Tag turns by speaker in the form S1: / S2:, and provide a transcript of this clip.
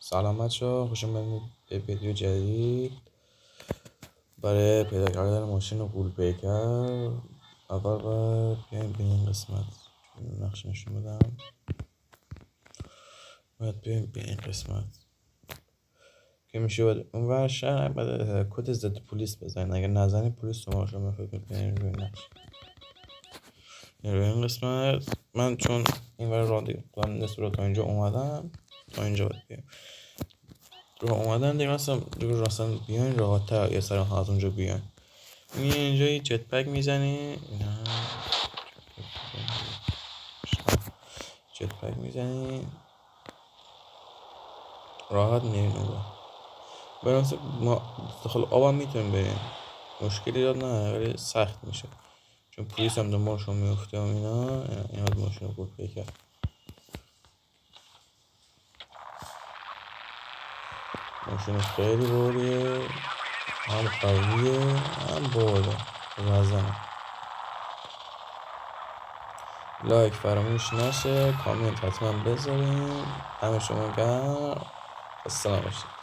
S1: سلام بچه‌ها، خوش اومدید به ویدیو جدید برای پیدا کردن ماشین گول پیکر. اول باید بیایم به این قسمت نقشه نشون بدم. باید بیایم به این قسمت که میشه باید اون ور شهر باید کد ضد پلیس بزنید. اگر نزنید پلیس شما میفهمید بیاین روی نقشه. روی این قسمت من چون این ور راه دیگه نسبت تا اینجا اومدم، تا اینجا باید بیایم راه اومدن دیگه. مثلا بیاین راحت‌تر یه سر از اونجا بیاین. اینجا یه جت پک میزنی، جت پک میزنی راحت میرین اونجا. برای ما داخل آب هم میتونیم بریم، مشکلی داد نه، ولی سخت میشه چون پلیس هم دنبالشون میفته و اینا ماشین رو گول پیکر. ماشین خیلی باریه، هم قویه هم بالا وزنه. لایک فراموش نشه، کامنت حتما بذارین. همه شما گرم، خسته نباشید.